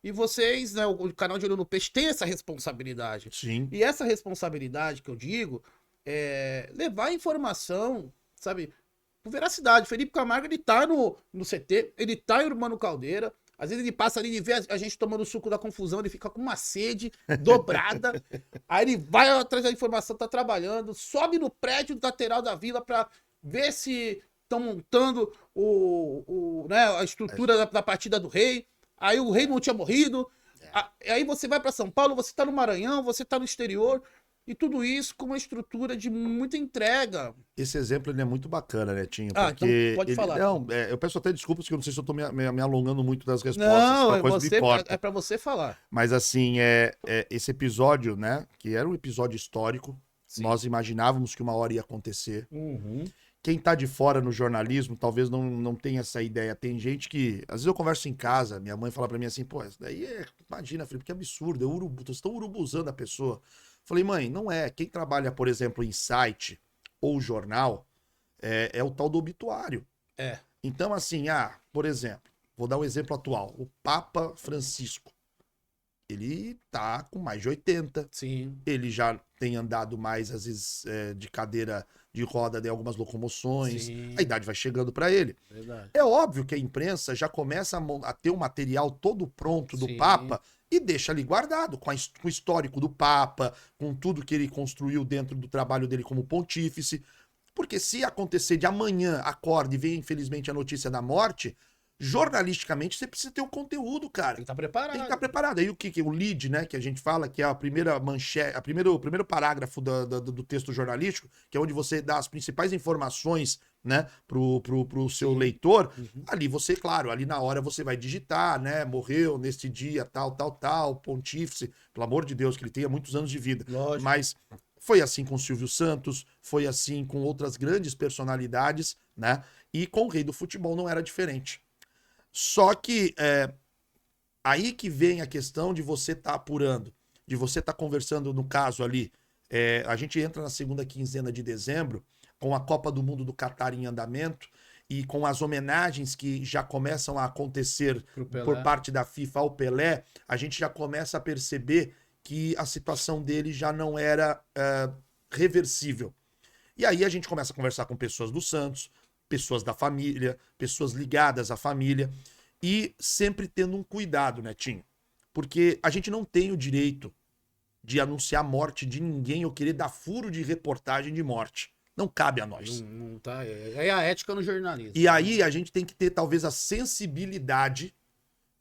E vocês, né, o canal De Olho no Peixe tem essa responsabilidade. Sim. E essa responsabilidade que eu digo é levar a informação, sabe, por veracidade. Felipe Camargo, ele tá no CT, ele tá em Urbano Caldeira, Às vezes ele passa ali e vê a gente tomando o suco da confusão, ele fica com uma sede dobrada. Aí ele vai atrás da informação, tá trabalhando, sobe no prédio lateral da vila pra ver se estão montando né, a estrutura da partida do rei. Aí o rei não tinha morrido. Aí você vai pra São Paulo, você tá no Maranhão, você tá no exterior. E tudo isso com uma estrutura de muita entrega. Esse exemplo ele é muito bacana, né, Tinho? Então pode falar. Não, eu peço até desculpas, que eu não sei se eu tô me alongando muito das respostas. Não, Coisa me corta. é pra você falar. Mas assim, esse episódio, né, que era um episódio histórico, Sim. nós imaginávamos que uma hora ia acontecer. Uhum. Quem tá de fora no jornalismo talvez não tenha essa ideia. Tem gente que... Às vezes eu converso em casa, minha mãe fala pra mim assim, pô, isso daí Imagina, Felipe, que absurdo, vocês estão urubuzando a pessoa. Falei, mãe, não é. Quem trabalha, por exemplo, em site ou jornal, é o tal do obituário. É. Então, assim, por exemplo, vou dar um exemplo atual. O Papa Francisco, ele tá com mais de 80. Sim. Ele já tem andado mais, às vezes, de cadeira de roda de algumas locomoções. Sim. A idade vai chegando para ele. Verdade. É óbvio que a imprensa já começa a ter o material todo pronto do Sim. Papa e deixa ali guardado, com o histórico do Papa, com tudo que ele construiu dentro do trabalho dele como pontífice. Porque se acontecer de amanhã, acorde e vem, infelizmente, a notícia da morte, jornalisticamente você precisa ter o conteúdo, cara. Tem que estar preparado. Tem que estar preparado. Aí o lead, né, que a gente fala, que é a primeira manchete, o primeiro parágrafo do texto jornalístico, que é onde você dá as principais informações, né, pro seu leitor. Uhum. Ali você, claro, ali na hora você vai digitar, né, morreu neste dia, tal, pontífice, pelo amor de Deus, que ele tenha muitos anos de vida. Lógico. Mas foi assim com o Silvio Santos, foi assim com outras grandes personalidades, né, e com o rei do futebol não era diferente. Só que aí que vem a questão de você estar apurando, de você estar conversando, no caso ali, a gente entra na segunda quinzena de dezembro, com a Copa do Mundo do Catar em andamento, e com as homenagens que já começam a acontecer por parte da FIFA ao Pelé, a gente já começa a perceber que a situação dele já não era reversível. E aí a gente começa a conversar com pessoas do Santos, pessoas da família, pessoas ligadas à família, e sempre tendo um cuidado, Netinho, porque a gente não tem o direito de anunciar a morte de ninguém ou querer dar furo de reportagem de morte. Não cabe a nós. Não tá, é a ética no jornalismo. E aí a gente tem que ter talvez a sensibilidade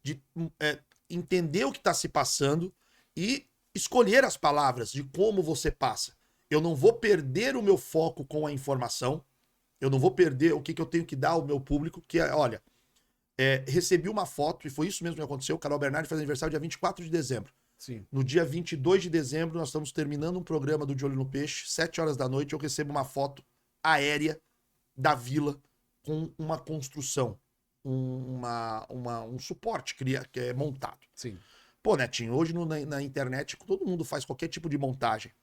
de entender o que está se passando e escolher as palavras de como você passa. Eu não vou perder o meu foco com a informação. Eu não vou perder o que eu tenho que dar ao meu público, que é, olha, recebi uma foto, e foi isso mesmo que aconteceu, o Carol Bernardi faz aniversário dia 24 de dezembro. Sim. No dia 22 de dezembro, nós estamos terminando um programa do De Olho no Peixe, 7 horas da noite, eu recebo uma foto aérea da vila com uma construção, um suporte que é montado. Sim. Pô, Netinho, hoje na internet todo mundo faz qualquer tipo de montagem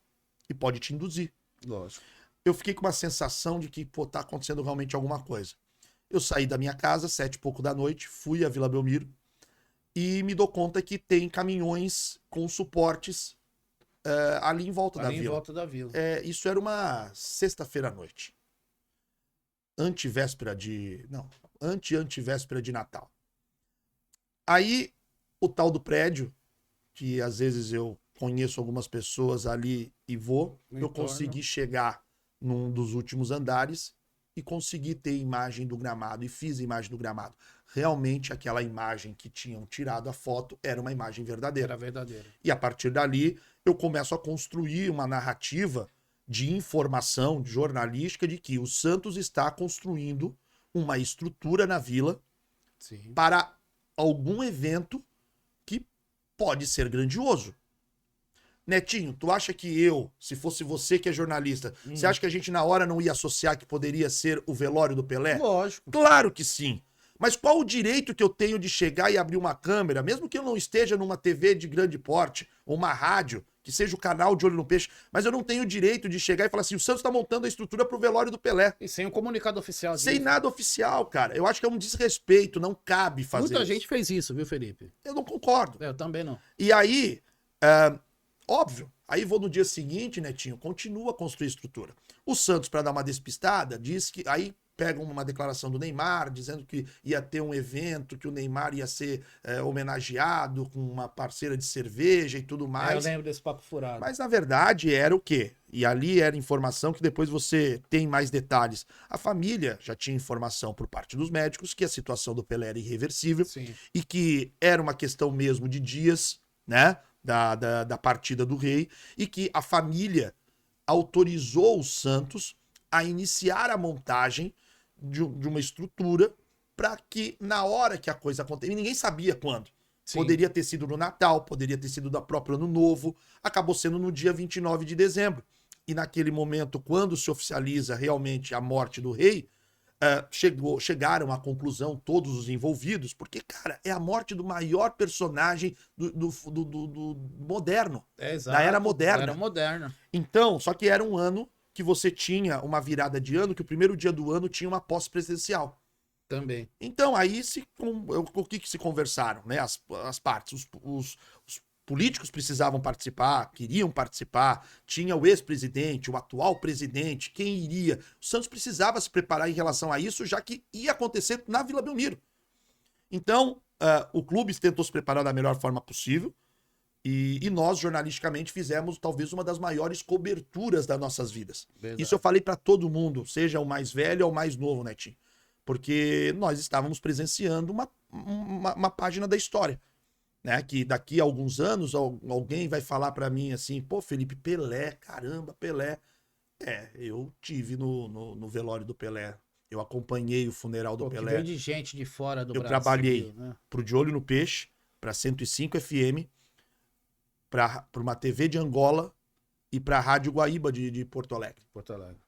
e pode te induzir. Lógico. Eu fiquei com uma sensação de que, tá acontecendo realmente alguma coisa. Eu saí da minha casa, 7 e pouco da noite, fui à Vila Belmiro e me dou conta que tem caminhões com suportes ali em volta da vila. Em volta da vila. Isso era uma sexta-feira à noite. Antivéspera de Natal. Aí, o tal do prédio, que às vezes eu conheço algumas pessoas ali e eu consegui chegar num dos últimos andares e consegui ter imagem do gramado, e fiz a imagem do gramado. Realmente, aquela imagem que tinham tirado a foto era uma imagem verdadeira. Era verdadeira. E a partir dali, eu começo a construir uma narrativa de informação, de jornalística, de que o Santos está construindo uma estrutura na vila. Sim. Para algum evento que pode ser grandioso. Netinho, tu acha que se fosse você que é jornalista, você acha que a gente na hora não ia associar que poderia ser o velório do Pelé? Lógico. Claro que sim. Mas qual o direito que eu tenho de chegar e abrir uma câmera, mesmo que eu não esteja numa TV de grande porte, ou uma rádio, que seja o canal de Olho no Peixe, mas eu não tenho o direito de chegar e falar assim, o Santos está montando a estrutura pro velório do Pelé. E sem um comunicado oficial. Sem nada oficial, cara. Eu acho que é um desrespeito, não cabe fazer Muita gente fez isso, viu, Felipe? Eu não concordo. Eu também não. E aí, óbvio, aí vou no dia seguinte, Netinho, continua a construir estrutura. O Santos, para dar uma despistada, diz que aí pegam uma declaração do Neymar, dizendo que ia ter um evento, que o Neymar ia ser homenageado com uma parceira de cerveja e tudo mais. Eu lembro desse papo furado. Mas, na verdade, era o quê? E ali era informação que depois você tem mais detalhes. A família já tinha informação por parte dos médicos que a situação do Pelé era irreversível. Sim. E que era uma questão mesmo de dias, né? Da partida do rei. E que a família autorizou o Santos a iniciar a montagem de uma estrutura para que, na hora que a coisa acontecer, ninguém sabia quando. Sim. Poderia ter sido no Natal, poderia ter sido no próprio Ano Novo, acabou sendo no dia 29 de dezembro. E naquele momento, quando se oficializa realmente a morte do rei, chegaram à conclusão todos os envolvidos, porque, cara, é a morte do maior personagem do moderno, exato, da era moderna. Era moderna. Então, só que era um ano que você tinha uma virada de ano, que o primeiro dia do ano tinha uma posse presidencial. Também. Então, aí o que se conversaram, né? As partes, os políticos precisavam participar, queriam participar, tinha o ex-presidente, o atual presidente, quem iria. O Santos precisava se preparar em relação a isso, já que ia acontecer na Vila Belmiro. Então, o clube tentou se preparar da melhor forma possível e nós, jornalisticamente, fizemos talvez uma das maiores coberturas das nossas vidas. Verdade. Isso eu falei para todo mundo, seja o mais velho ou o mais novo, Netinho. Porque nós estávamos presenciando uma página da história. Né? Que daqui a alguns anos alguém vai falar para mim assim, pô, Felipe, Pelé, caramba, Pelé. Eu tive no velório do Pelé. Eu acompanhei o funeral do Pelé. Que veio de gente de fora do Brasil. Eu trabalhei pro De Olho no Peixe, pra 105 FM, pra uma TV de Angola e pra Rádio Guaíba de Porto Alegre. Porto Alegre.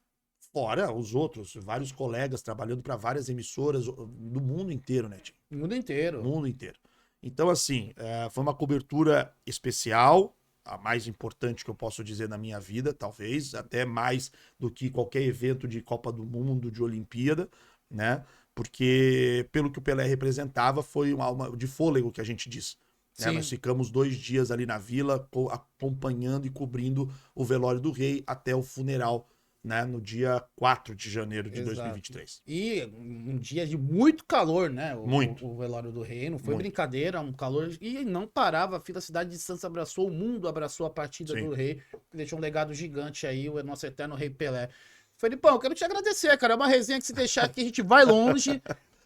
Fora os outros, vários colegas trabalhando para várias emissoras do mundo inteiro, né, Tim? Mundo inteiro. Mundo inteiro. Então, assim, foi uma cobertura especial, a mais importante que eu posso dizer na minha vida, talvez, até mais do que qualquer evento de Copa do Mundo, de Olimpíada, né? Porque, pelo que o Pelé representava, foi uma alma de fôlego que a gente diz. Né? Nós ficamos 2 dias ali na vila, acompanhando e cobrindo o velório do rei até o funeral, né, no dia 4 de janeiro de 2023. E um dia de muito calor, né? Muito. O velório do rei, não foi muito. Brincadeira, um calor. E não parava, a fila, a cidade de Santos abraçou, o mundo abraçou a partida do rei, que deixou um legado gigante aí, o nosso eterno rei Pelé. Felipão, eu quero te agradecer, cara. É uma resenha que se deixar aqui, a gente vai longe.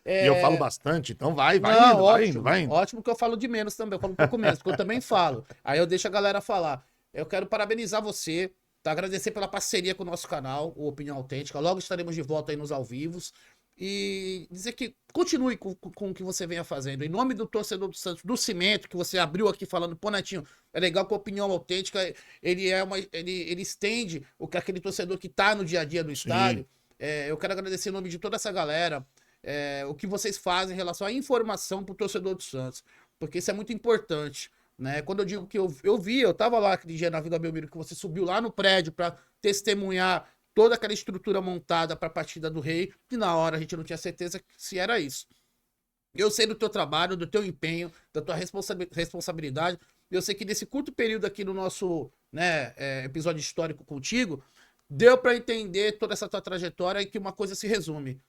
E eu falo bastante, então vai indo. Ótimo que eu falo de menos também, eu falo um pouco menos, porque eu também falo. Aí eu deixo a galera falar. Eu quero parabenizar você. Tá, agradecer pela parceria com o nosso canal, o Opinião Autêntica. Logo estaremos de volta aí nos ao vivos. E dizer que continue com o que você venha fazendo. Em nome do torcedor do Santos, do Cimento, que você abriu aqui falando, pô, Netinho, é legal que a Opinião Autêntica, ele estende aquele torcedor que tá no dia a dia do estádio. Eu quero agradecer em nome de toda essa galera, o que vocês fazem em relação à informação pro torcedor do Santos. Porque isso é muito importante. Né? Quando eu digo que eu tava lá aquele dia na Vila Belmiro, que você subiu lá no prédio para testemunhar toda aquela estrutura montada para a partida do rei, e na hora a gente não tinha certeza se era isso. Eu sei do teu trabalho, do teu empenho, da tua responsabilidade. Eu sei que nesse curto período aqui no nosso episódio histórico contigo, deu para entender toda essa tua trajetória e que uma coisa se resume.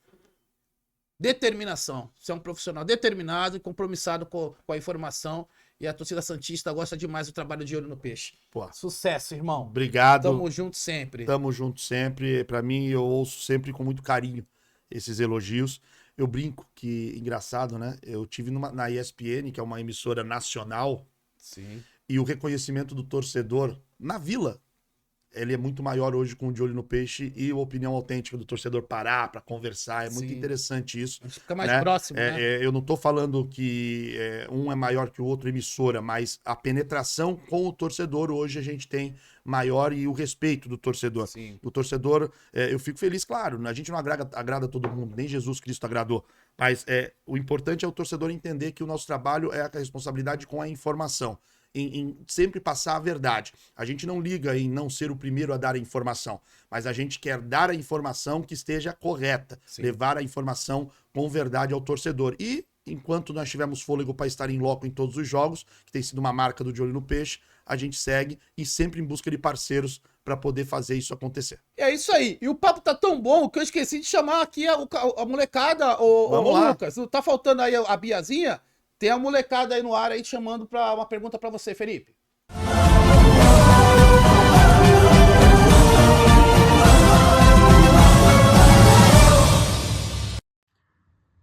Determinação. Você é um profissional determinado e compromissado com a informação. E a torcida santista gosta demais do trabalho de Olho no Peixe. Pô, sucesso, irmão. Obrigado. Tamo junto sempre. Tamo junto sempre. Pra mim, eu ouço sempre com muito carinho esses elogios. Eu brinco que, engraçado, né? Eu tive na ESPN, que é uma emissora nacional. Sim. E o reconhecimento do torcedor na Vila, ele é muito maior hoje com o De Olho no Peixe e a opinião autêntica do torcedor parar para conversar. É muito interessante isso. A gente fica mais próximo, né? Eu não tô falando que um é maior que o outro emissora, mas a penetração com o torcedor hoje a gente tem maior e o respeito do torcedor. Sim. O torcedor, eu fico feliz, claro, a gente não agrada todo mundo, nem Jesus Cristo agradou. Mas o importante é o torcedor entender que o nosso trabalho é a responsabilidade com a informação. Em sempre passar a verdade. A gente não liga em não ser o primeiro a dar a informação, mas a gente quer dar a informação que esteja correta, levar a informação com verdade ao torcedor. E, enquanto nós tivermos fôlego para estar em loco em todos os jogos, que tem sido uma marca do De Olho no Peixe, a gente segue e sempre em busca de parceiros para poder fazer isso acontecer. É isso aí. E o papo tá tão bom que eu esqueci de chamar aqui a molecada, Vamos lá. Lucas. Não tá faltando aí a Biazinha? Tem a molecada aí no ar aí chamando para uma pergunta para você, Felipe.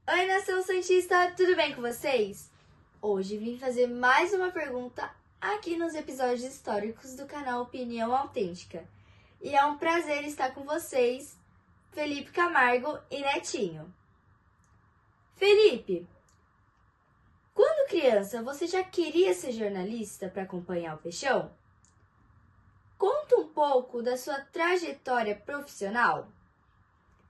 Oi, Nação Santista, tudo bem com vocês? Hoje vim fazer mais uma pergunta aqui nos episódios históricos do canal Opinião Autêntica. E é um prazer estar com vocês, Felipe Camargo e Netinho. Felipe, quando criança você já queria ser jornalista para acompanhar o Peixão? Conta um pouco da sua trajetória profissional.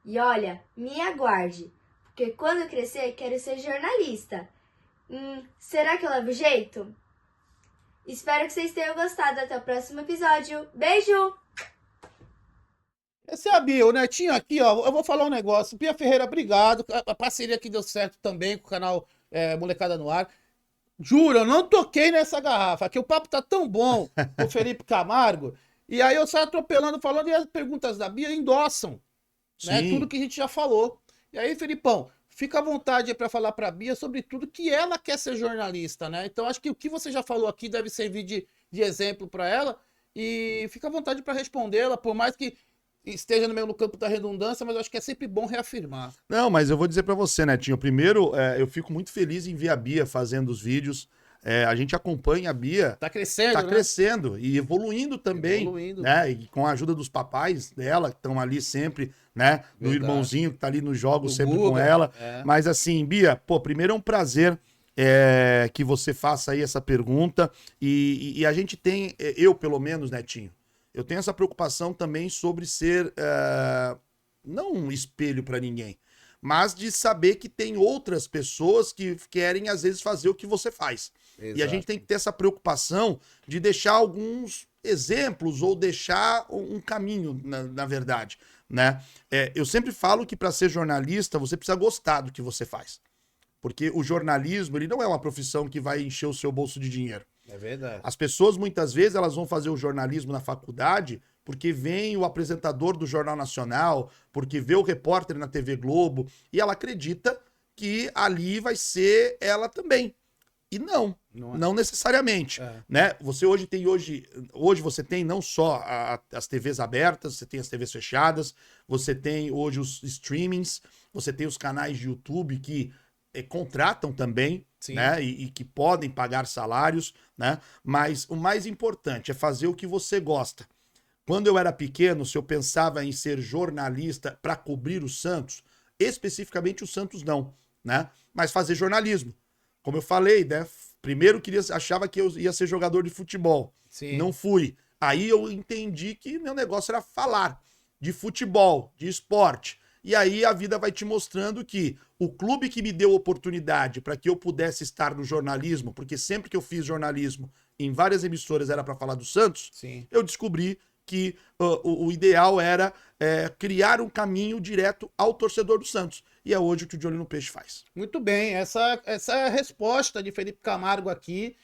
E olha, me aguarde, porque quando eu crescer quero ser jornalista. Será que eu levo jeito? Espero que vocês tenham gostado. Até o próximo episódio. Beijo! Essa é a Bia, o Netinho aqui, ó. Eu vou falar um negócio. Bia Ferreira, obrigado. A parceria aqui deu certo também com o canal Molecada no Ar. Juro, eu não toquei nessa garrafa, que o papo tá tão bom com o Felipe Camargo. E aí eu saio atropelando, falando, e as perguntas da Bia endossam, né? Tudo que a gente já falou. E aí, Felipão, fica à vontade para falar para a Bia sobre tudo que ela quer ser jornalista, né? Então, acho que o que você já falou aqui deve servir de exemplo para ela. E fica à vontade para respondê-la, por mais que esteja no mesmo campo da redundância, mas eu acho que é sempre bom reafirmar. Não, mas eu vou dizer para você, Netinho. Primeiro, eu fico muito feliz em ver a Bia fazendo os vídeos. A gente acompanha a Bia. Tá crescendo, Tá né? crescendo e evoluindo também. Evoluindo. Né? E com a ajuda dos papais dela, que estão ali sempre, né? Do Verdade. irmãozinho que tá ali nos jogos O sempre Guga, com ela. é. Mas assim, Bia, pô, primeiro é um prazer que você faça aí essa pergunta. E a gente tem, eu pelo menos, Netinho, eu tenho essa preocupação também sobre ser, não um espelho para ninguém, mas de saber que tem outras pessoas que querem, às vezes, fazer o que você faz. Exato. E a gente tem que ter essa preocupação de deixar alguns exemplos ou deixar um caminho, na verdade, né? Eu sempre falo que para ser jornalista, você precisa gostar do que você faz. Porque o jornalismo, ele não é uma profissão que vai encher o seu bolso de dinheiro. É verdade. As pessoas, muitas vezes, elas vão fazer o jornalismo na faculdade porque vem o apresentador do Jornal Nacional, porque vê o repórter na TV Globo, e ela acredita que ali vai ser ela também. E não necessariamente. Né? Você hoje você tem não só as TVs abertas, você tem as TVs fechadas, você tem hoje os streamings, você tem os canais de YouTube que contratam também, né? E que podem pagar salários, né? Mas o mais importante é fazer o que você gosta. Quando eu era pequeno, se eu pensava em ser jornalista para cobrir o Santos, especificamente o Santos não, né? Mas fazer jornalismo. Como eu falei, né? Primeiro achava que eu ia ser jogador de futebol. Sim. Não fui. Aí eu entendi que meu negócio era falar de futebol, de esporte. E aí a vida vai te mostrando que o clube que me deu oportunidade para que eu pudesse estar no jornalismo, porque sempre que eu fiz jornalismo em várias emissoras era para falar do Santos, Sim. eu descobri que o ideal era criar um caminho direto ao torcedor do Santos. E é hoje o que o De Olho no Peixe faz. Muito bem, essa é a resposta de Felipe Camargo aqui,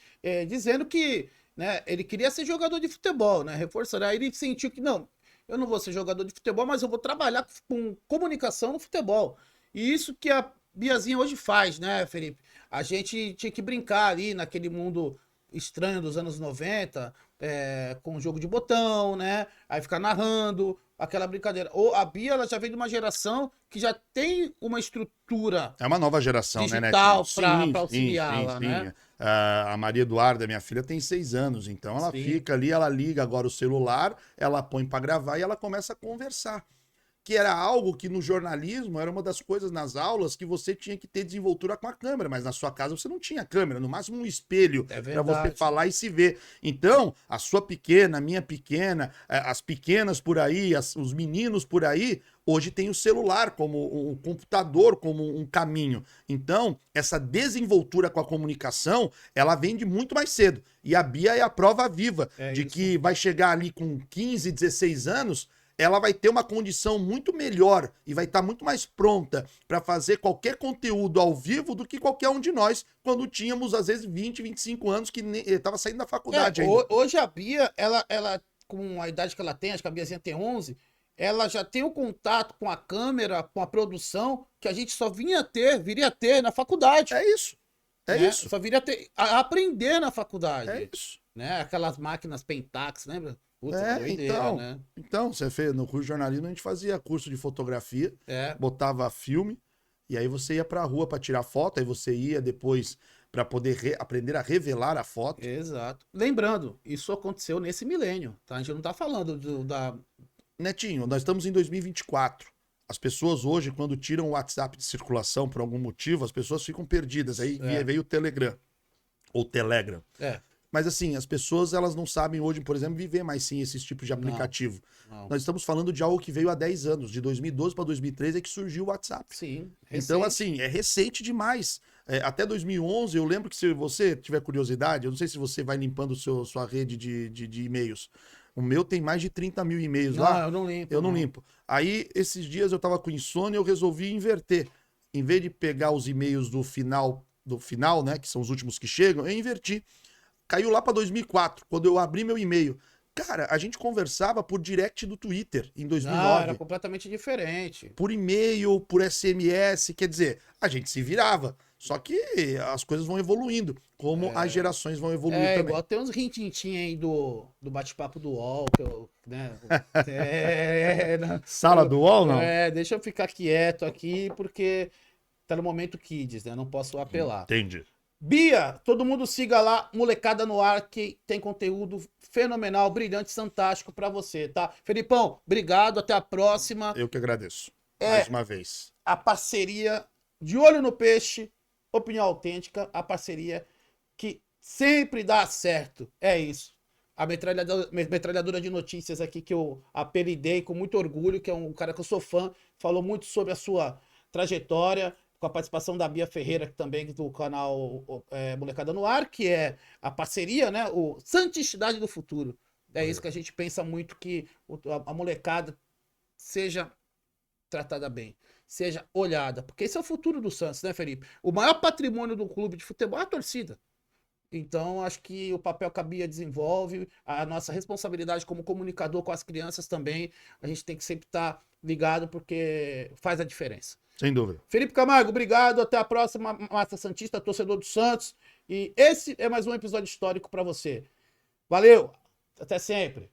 dizendo que, né, ele queria ser jogador de futebol, né? Reforçando, aí ele sentiu que não, eu não vou ser jogador de futebol, mas eu vou trabalhar com comunicação no futebol. E isso que a Biazinha hoje faz, né, Felipe? A gente tinha que brincar ali naquele mundo estranho dos anos 90, com jogo de botão, né? Aí ficar narrando, aquela brincadeira. Ou a Bia, ela já vem de uma geração que já tem uma estrutura. É uma nova geração, digital, né, para auxiliá-la, né? A Maria Eduarda, minha filha, tem 6 anos, então ela fica ali, ela liga agora o celular, ela põe para gravar e ela começa a conversar. Que era algo que no jornalismo era uma das coisas nas aulas que você tinha que ter desenvoltura com a câmera, mas na sua casa você não tinha câmera, no máximo um espelho para você falar e se ver. Então, a sua pequena, a minha pequena, as pequenas por aí, os meninos por aí, hoje tem o celular como um computador, como um caminho. Então, essa desenvoltura com a comunicação, ela vem de muito mais cedo. E a Bia é a prova viva de que vai chegar ali com 15, 16 anos, ela vai ter uma condição muito melhor e vai estar muito mais pronta para fazer qualquer conteúdo ao vivo do que qualquer um de nós, quando tínhamos, às vezes, 20, 25 anos, que estava saindo da faculdade ainda. Hoje a Bia, ela, com a idade que ela tem, acho que a Biazinha tem 11, ela já tem o contato com a câmera, com a produção, que a gente só viria ter na faculdade. É isso. É né? isso. Só viria a aprender na faculdade. É isso. Né? Aquelas máquinas Pentax, lembra? Puta, É, doideira, então, né? então, você fez no curso de jornalismo, a gente fazia curso de fotografia, É. botava filme, e aí você ia pra rua pra tirar foto, aí você ia depois pra poder aprender a revelar a foto. Exato. Lembrando, isso aconteceu nesse milênio, tá? A gente não tá falando da... Netinho, nós estamos em 2024. As pessoas hoje, quando tiram o WhatsApp de circulação por algum motivo, as pessoas ficam perdidas. Aí veio o Telegram, ou Telegram. É. Mas assim, as pessoas elas não sabem hoje, por exemplo, viver mais sim esses tipos de aplicativo. Não. Nós estamos falando de algo que veio há 10 anos, de 2012 para 2013 é que surgiu o WhatsApp. Sim. Então recente. assim, é recente demais. Até 2011, eu lembro que se você tiver curiosidade, eu não sei se você vai limpando sua rede de e-mails. O meu tem mais de 30 mil e-mails Não, lá. eu não limpo. Eu não limpo. Aí, esses dias eu tava com insônia, eu resolvi inverter. Em vez de pegar os e-mails do final, né, que são os últimos que chegam, eu inverti. Caiu lá para 2004, quando eu abri meu e-mail. Cara, a gente conversava por direct do Twitter em 2009. Não, era completamente diferente. Por e-mail, por SMS, quer dizer, a gente se virava. Só que as coisas vão evoluindo, como as gerações vão evoluir também. Igual tem uns rintintim aí do bate-papo do UOL, que eu, né? Sala do UOL, não? Deixa eu ficar quieto aqui, porque tá no momento kids, né? Não posso apelar. Entendi. Bia, todo mundo siga lá, Molecada no Ar, que tem conteúdo fenomenal, brilhante, fantástico pra você, tá? Felipão, obrigado, até a próxima. Eu que agradeço. Mais uma vez. A parceria de Olho no Peixe, Opinião Autêntica, a parceria que sempre dá certo. É isso. A metralhadora de notícias aqui que eu apelidei com muito orgulho, que é um cara que eu sou fã, falou muito sobre a sua trajetória, com a participação da Bia Ferreira, que também do canal Molecada no Ar, que é a parceria, né? O Santidade do Futuro. É isso que a gente pensa muito, que a molecada seja tratada bem, seja olhada, porque esse é o futuro do Santos, né, Felipe? O maior patrimônio do clube de futebol é a torcida. Então, acho que o papel que a Bia desenvolve, a nossa responsabilidade como comunicador com as crianças também, a gente tem que sempre estar ligado, porque faz a diferença. Sem dúvida. Felipe Camargo, obrigado. Até a próxima, Massa Santista, torcedor do Santos. E esse é mais um episódio histórico para você. Valeu, até sempre.